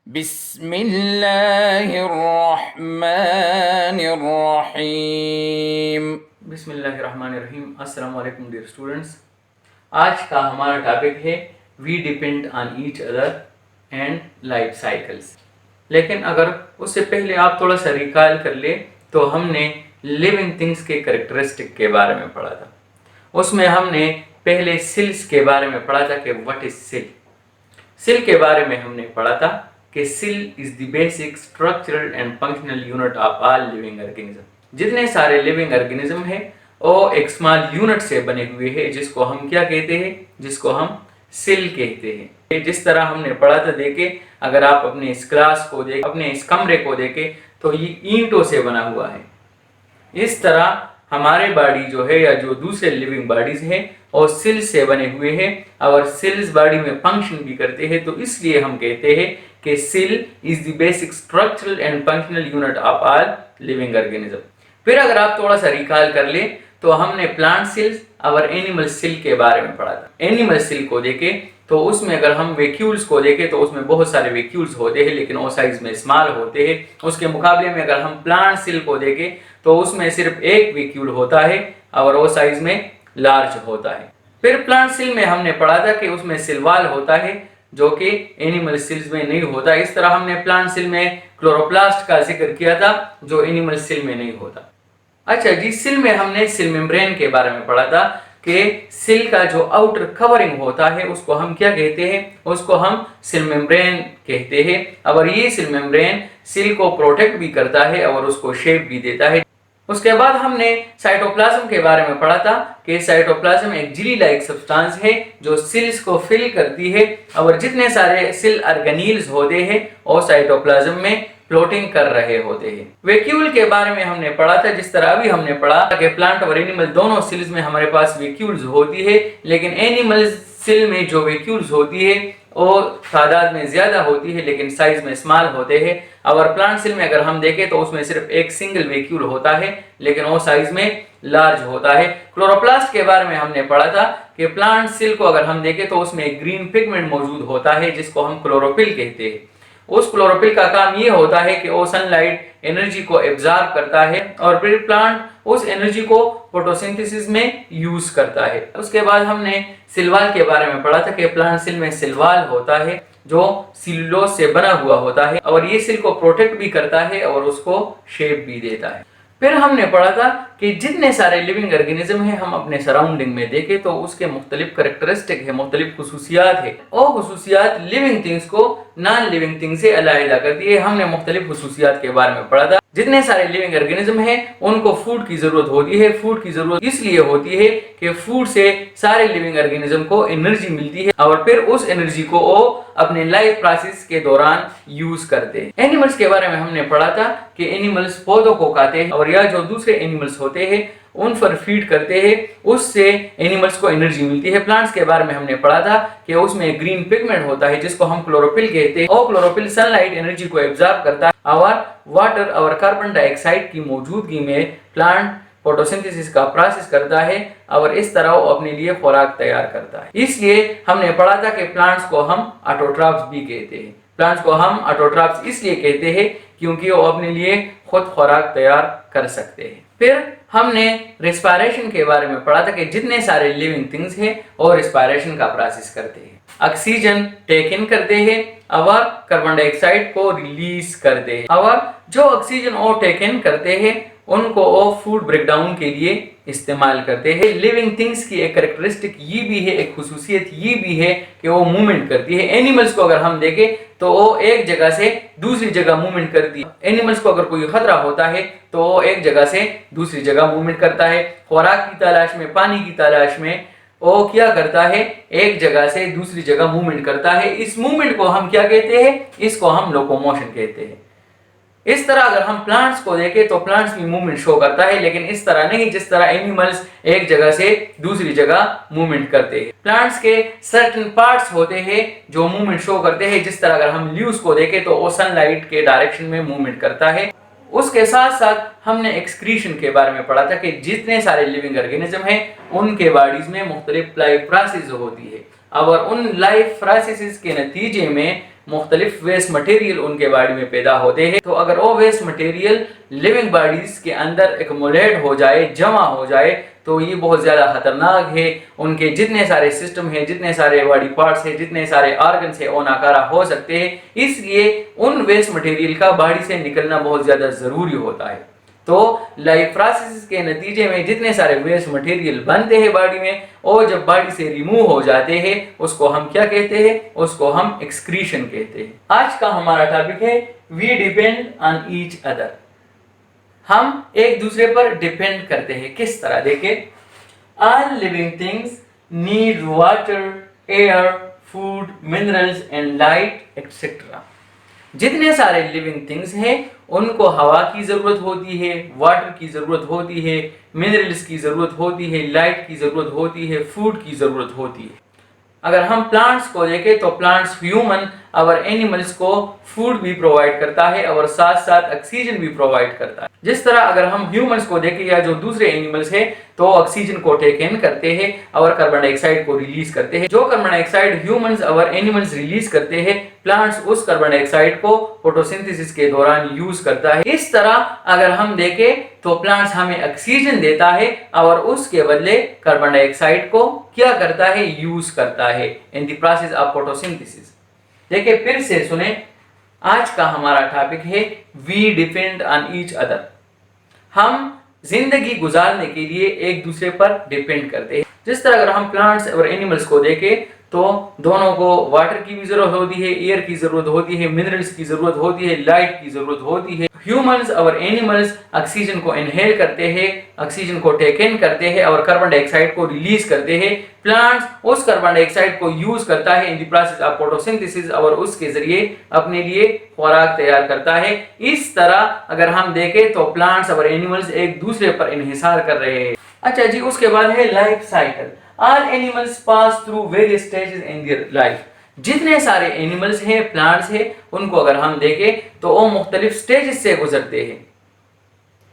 बिस्मिल्लाहिर्रहमानिर्रहीम। बिस्मिल्लाहिर्रहमानिर्रहीम। अस्सलाम वालेकुम डियर स्टूडेंट्स। आज का हमारा टॉपिक है we depend on each other and life cycles. लेकिन अगर उससे पहले आप थोड़ा सा रिकॉल कर ले तो हमने लिविंग थिंग्स के कैरेक्टरिस्टिक के बारे में पढ़ा था। उसमें हमने पहले सेल्स के बारे में पढ़ा था कि व्हाट इज सेल। सेल के बारे में हमने पढ़ा था कि cell is the basic structural and functional unit of all living organism. जितने सारे लिविंग ऑर्गेनिज्म है वो एक स्मॉल यूनिट से बने हुए हैं, जिसको हम क्या कहते हैं, जिसको हम सेल कहते हैं। जिस तरह हमने पढ़ा था, देखे अगर आप अपने इस क्लास को देखें, अपने इस कमरे को देखें तो ये ईंटों से बना हुआ है। इस तरह हमारे बॉडी जो है या जो दूसरे लिविंग बॉडीज हैं और सेल्स से बने हुए हैं और सेल्स बॉडी में फंक्शन भी करते हैं, तो इसलिए हम कहते हैं कि cell is the basic structural and functional unit of all living organism. फिर अगर आप थोड़ा सा रिकॉल कर ले तो हमने प्लांट सेल्स और एनिमल सेल के बारे में पढ़ा था। एनिमल सेल को देखे तो उसमें अगर हम वैक्यूल्स को देखें तो उसमें बहुत सारे वैक्यूल्स होते हैं, लेकिन वो साइज में स्मॉल होते हैं। उसके मुकाबले में अगर हम प्लांट सेल को देखें तो उसमें सिर्फ एक वैक्यूल होता है और वो साइज में लार्ज होता है। फिर प्लांट सेल में हमने पढ़ा था कि उसमें सेल वॉल होता है, जो कि एनिमल सेल्स में नहीं होता। इस तरह हमने प्लांट सेल में क्लोरोप्लास्ट का जिक्र किया था, जो एनिमल सेल में नहीं होता। अच्छा जी, सेल में हमने सेल मेम्ब्रेन के बारे में पढ़ा था कि सेल का जो आउटर कवरिंग होता है उसको हम क्या कहते हैं, उसको हम सेल मेम्ब्रेन कहते हैं। और ये सेल मेम्ब्रेन सेल को प्रोटेक्ट भी करता है और उसको शेप भी देता है। उसके बाद हमने साइटोप्लाज्म के बारे में पढ़ा था कि साइटोप्लाज्म एक जेली लाइक सब्सटेंस है जो सेल्स को फिल करती है और जितने सारे सेल ऑर्गेनील्स होते हैं वो साइटोप्लाज्म में फ्लोटिंग कर रहे होते हैं। वैक्यूल के बारे में हमने पढ़ा था, जिस तरह अभी हमने पढ़ा कि प्लांट और एनिमल दोनों सेल्स में हमारे पास वैक्यूल्स होती है, लेकिन एनिमल सेल में जो वैक्यूल्स होती है वो तादाद में ज्यादा होती है लेकिन साइज में स्मॉल होते हैं। और प्लांट सेल में अगर हम देखें तो उसमें सिर्फ एक सिंगल वैक्यूल होता है लेकिन वो साइज में लार्ज होता है। क्लोरोप्लास्ट के बारे में हमने पढ़ा था कि प्लांट सेल को अगर हम देखें तो उसमें एक ग्रीन पिगमेंट मौजूद होता है जिसको हम क्लोरोफिल कहते हैं। उस क्लोरोफिल का काम ये होता है कि वो सनलाइट एनर्जी को एब्जॉर्ब करता है और फिर प्लांट उस एनर्जी को फोटोसिंथेसिस में यूज करता है। उसके बाद हमने सेल वॉल के बारे में पढ़ा था कि प्लांट सेल में सेल वॉल होता है जो सेलुलोज से बना हुआ होता है और ये सेल को प्रोटेक्ट भी करता है और उसको शेप भी देता है। फिर हमने पढ़ा था कि जितने सारे लिविंग ऑर्गेनिज्म है हम अपने सराउंडिंग में देखें तो उसके मुख्तलिफ कैरेक्टरिस्टिक है, मुख्तलिफ खुसूसियात है। और खुसूसियात लिविंग थिंग्स को नॉन लिविंग थिंग्स से अलग करती है। हमने मुख्तलिफ खुसूसियात के बारे में पढ़ा था। जितने सारे लिविंग ऑर्गेनिज्म है उनको फूड की जरूरत होती है। फूड की जरूरत इसलिए होती है कि फूड से सारे लिविंग ऑर्गेनिज्म को एनर्जी मिलती है और फिर उस एनर्जी को वो अपने लाइफ प्रोसेस के दौरान यूज करते हैं। एनिमल्स के बारे में हमने पढ़ा था कि एनिमल्स पौधों को खाते हैं और या जो दूसरे एनिमल्स होते हैं उन पर फीड करते हैं, उससे एनिमल्स को एनर्जी मिलती है। प्लांट्स के बारे में हमने पढ़ा था कि उसमें ग्रीन पिगमेंट होता है जिसको हम क्लोरोफिल कहते हैं और क्लोरोफिल सनलाइट एनर्जी को एब्जॉर्ब करता है और वाटर और कार्बन डाइऑक्साइड की मौजूदगी में प्लांट फोटोसिंथेसिस का प्रोसेस करता है और इस तरह वो अपने लिए खुराक तैयार करता है। इसलिए हमने पढ़ा था कि प्लांट्स को हम ऑटोट्रॉफ्स भी कहते हैं। प्लांट्स को हम ऑटोट्रॉफ्स इसलिए कहते हैं क्योंकि वो अपने लिए खुद खुराक तैयार कर सकते हैं। फिर हमने रेस्पिरेशन के बारे में पढ़ा था कि जितने सारे लिविंग थिंग्स हैं और रेस्पिरेशन का प्रोसेस करते हैं। ऑक्सीजन टेक इन करते हैं और कार्बन डाइऑक्साइड को रिलीज करते हैं और जो ऑक्सीजन वो टेक इन करते हैं उनको वो फूड ब्रेकडाउन के लिए इस्तेमाल करते हैं। लिविंग थिंग्स की एक कैरेक्टरिस्टिक ये भी है, एक खुसूसियत ये भी है कि वो मूवमेंट करती है। एनिमल्स को अगर हम देखें तो वो एक जगह से दूसरी जगह मूवमेंट करती है। एनिमल्स को अगर कोई खतरा होता है तो वो एक जगह से दूसरी जगह मूवमेंट करता है। खुराक की तलाश में, पानी की तलाश में वो क्या करता है, एक जगह से दूसरी जगह मूवमेंट करता है। इस मूवमेंट को हम क्या कहते हैं, इसको हम लोकोमोशन कहते हैं। इस तरह अगर हम प्लांट्स को देखें तो प्लांट्स भी मूवमेंट शो करता है, लेकिन इस तरह नहीं जिस तरह एनिमल्स एक जगह से दूसरी जगह मूवमेंट करते हैं। प्लांट्स के सर्टेन पार्ट्स होते हैं जो मूवमेंट शो करते हैं। जिस तरह अगर हम लीव्स को देखें तो वो सनलाइट के डायरेक्शन में मूवमेंट करता है। उसके साथ साथ हमने एक्सक्रीशन के बारे में पढ़ा था कि जितने सारे लिविंग ऑर्गेनिज्म हैं उनके बॉडीज में मुख्तलिफ लाइफ प्रोसेस होती है और उन लाइफ प्रोसेस के नतीजे में मुख्तलिफ वेस्ट मटेरियल उनके बॉडी में पैदा होते हैं। तो अगर वो वेस्ट मटेरियल लिविंग बॉडीज के अंदर एक्युमुलेट हो जाए, जमा हो जाए, तो ये बहुत ज़्यादा खतरनाक है। उनके जितने सारे सिस्टम है, जितने सारे बॉडी पार्ट्स है, जितने सारे ऑर्गन्स है, वो नाकारा हो सकते हैं। इसलिए उन वेस्ट मटेरियल का बॉडी से निकलना बहुत ज़्यादा ज़रूरी होता है। तो लाइफोसिस के नतीजे में जितने सारे वेस्ट मटेरियल बनते हैं बॉडी में, और जब बॉडी से रिमूव हो जाते हैं, उसको हम क्या कहते हैं? उसको हम एक्सक्रीशन कहते हैं। आज का हमारा टॉपिक है we depend on each other. हम एक दूसरे पर डिपेंड करते हैं। किस तरह? देखिए, all living things need water, air, food, minerals and light etcetera. जितने सारे लिविंग थिंग्स हैं उनको हवा की ज़रूरत होती है, वाटर की ज़रूरत होती है, मिनरल्स की ज़रूरत होती है, लाइट की ज़रूरत होती है, फूड की ज़रूरत होती है। अगर हम प्लांट्स को देखें तो प्लांट्स ह्यूमन और एनिमल्स को फूड भी प्रोवाइड करता है और साथ साथ ऑक्सीजन भी प्रोवाइड करता है। जिस तरह अगर हम ह्यूमंस को देखें या जो दूसरे एनिमल्स हैं, तो ऑक्सीजन को टेक इन करते हैं और कार्बन डाइऑक्साइड को रिलीज करते हैं। जो कार्बन डाइऑक्साइड ह्यूमंस और एनिमल्स रिलीज करते हैं, प्लांट्स उस कार्बन डाइऑक्साइड को फोटोसिंथेसिस के दौरान यूज करता है। इस तरह अगर हम देखें तो प्लांट्स हमें ऑक्सीजन देता है और उसके बदले कार्बन डाइऑक्साइड को क्या करता है? यूज करता है in the process of photosynthesis. देखिए, फिर से सुने, आज का हमारा टॉपिक है we depend on each other. हम जिंदगी गुजारने के लिए एक दूसरे पर डिपेंड करते हैं। जिस तरह अगर हम प्लांट्स और एनिमल्स को देखें तो दोनों को वाटर की भी जरूरत होती है, एयर की जरूरत होती है, मिनरल्स की जरूरत होती है, लाइट की जरूरत होती है। ह्यूमंस और एनिमल्स ऑक्सीजन को इनहेल करते हैं, ऑक्सीजन को टेक इन करते हैं और कार्बन डाइऑक्साइड को रिलीज करते हैं। प्लांट्स उस कार्बन डाइऑक्साइड को यूज करता है in the process of photosynthesis और उसके जरिए अपने लिए खुराक तैयार करता है। इस तरह अगर हम देखें तो प्लांट्स और एनिमल्स एक दूसरे पर इन्हिसार कर रहे हैं। अच्छा जी, उसके बाद है life cycle. All animals pass through various stages in their life. जितने सारे एनिमल्स हैं, प्लांट्स हैं, उनको अगर हम देखें तो वो मुख्तलिफ स्टेजेस से गुजरते हैं,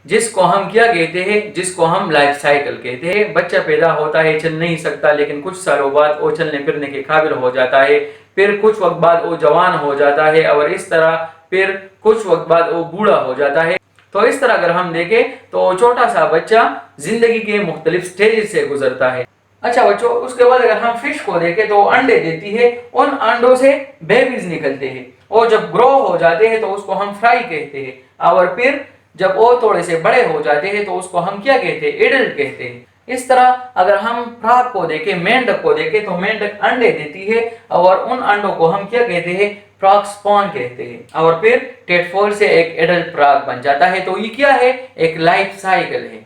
जिसको हम क्या कहते हैं? जिसको हम लाइफ साइकिल कहते हैं। बच्चा पैदा होता है, चल नहीं सकता, लेकिन कुछ सालों बाद वो चलने फिरने के काबिल हो जाता है। फिर कुछ वक्त बाद वो जवान हो जाता है और इस तरह फिर कुछ वक्त बाद वो बूढ़ा हो जाता है। तो इस तरह अगर हम देखें तो छोटा सा बच्चा जिंदगी के मुख्तलिफ स्टेजेस से गुजरता है। अच्छा बच्चों, उसके बाद अगर हम फिश को देखें तो अंडे देती है, उन अंडों से बेबीज निकलते हैं और जब ग्रो हो जाते हैं तो उसको हम फ्राई कहते हैं और फिर जब वो थोड़े से बड़े हो जाते हैं तो उसको हम क्या कहते हैं? एडल्ट कहते हैं। इस तरह अगर हम फ्रॉग को देखें, मेंढक को देखें तो मेंढक अंडे देती है और उन अंडों को हम क्या कहते हैं? फ्रॉग स्पॉन कहते हैं और फिर टेडपोल से एक एडल्ट फ्रॉग बन जाता है। तो ये क्या है? एक लाइफ साइकिल है।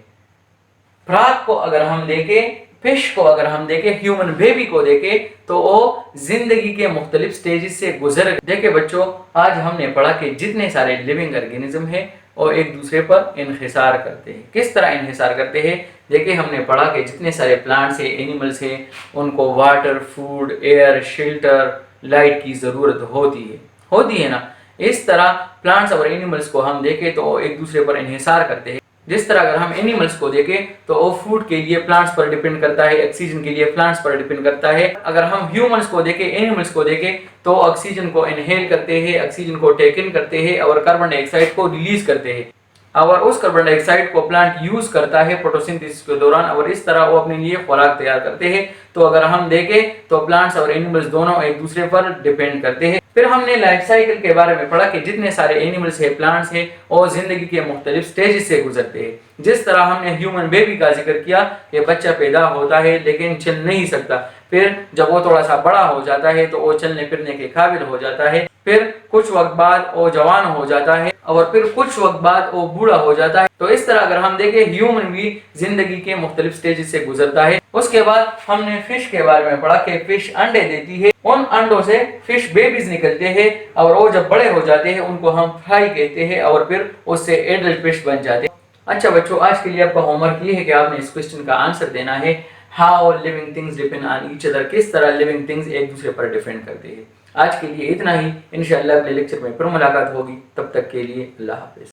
फ्रॉग को अगर हम देखें, फिश को अगर हम देखें, ह्यूमन बेबी को देखें तो वो जिंदगी के मुख्तलिफ स्टेजेस से गुजर। देखिए बच्चों, आज हमने पढ़ा कि जितने सारे लिविंग ऑर्गेनिज्म है वो एक दूसरे पर इन्हिसार करते हैं। किस तरह इन्हिसार करते हैं? देखिए, हमने पढ़ा कि जितने सारे प्लांट्स है, एनिमल्स है, उनको water, food, air, shelter, light की जरूरत होती है ना। इस तरह प्लांट्स और एनिमल्स को हम देखें तो एक दूसरे पर इन्हिसार करते हैं। जिस तरह अगर हम एनिमल्स को देखें तो वो फूड के लिए प्लांट्स पर डिपेंड करता है, ऑक्सीजन के लिए प्लांट्स पर डिपेंड करता है। अगर हम ह्यूमंस को देखें, एनिमल्स को देखें तो ऑक्सीजन को इनहेल करते हैं, ऑक्सीजन को टेक इन करते हैं और कार्बन डाइऑक्साइड को रिलीज करते हैं और उस कार्बन डाइऑक्साइड को प्लांट यूज करता है फोटोसिंथेसिस के दौरान और इस तरह वो अपने लिए खुराक तैयार करते हैं। तो अगर हम देखें तो प्लांट्स और एनिमल्स दोनों एक दूसरे पर डिपेंड करते हैं। फिर हमने लाइफ साइकिल के बारे में पढ़ा कि जितने सारे एनिमल्स है, प्लांट्स है, और जिंदगी के मुख्तलिफ स्टेजेस से गुजरते हैं। जिस तरह हमने ह्यूमन बेबी का जिक्र किया कि बच्चा पैदा होता है लेकिन चल नहीं सकता, फिर जब वो थोड़ा सा बड़ा हो जाता है तो वो चलने फिरने के काबिल हो जाता है, फिर कुछ वक्त बाद वो जवान हो जाता है और फिर कुछ वक्त बाद वो बूढ़ा हो जाता है। तो इस तरह अगर हम देखें, ह्यूमन भी जिंदगी के मुख्तलिफ स्टेजेस से गुजरता है। उसके बाद हमने फिश के बारे में पढ़ा कि फिश अंडे देती है, उन अंडों से फिश बेबीज निकलते हैं और वो जब बड़े हो जाते हैं उनको हम फ्राई कहते हैं और फिर उससे एडल्ट फिश बन जाते हैं। अच्छा बच्चों, आज के लिए आपका होमवर्क ये है कि आपने इस क्वेश्चन का आंसर देना है, how living things depend on each other. किस तरह लिविंग थिंग्स एक दूसरे पर डिपेंड करते हैं। आज के लिए इतना ही, इंशाअल्लाह अगले लेक्चर में फिर मुलाकात होगी। तब तक के लिए अल्लाह हाफिज़।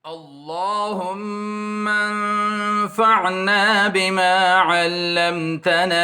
अल्लाहुम्मा अन्फ़अना बिमा अल्लमतना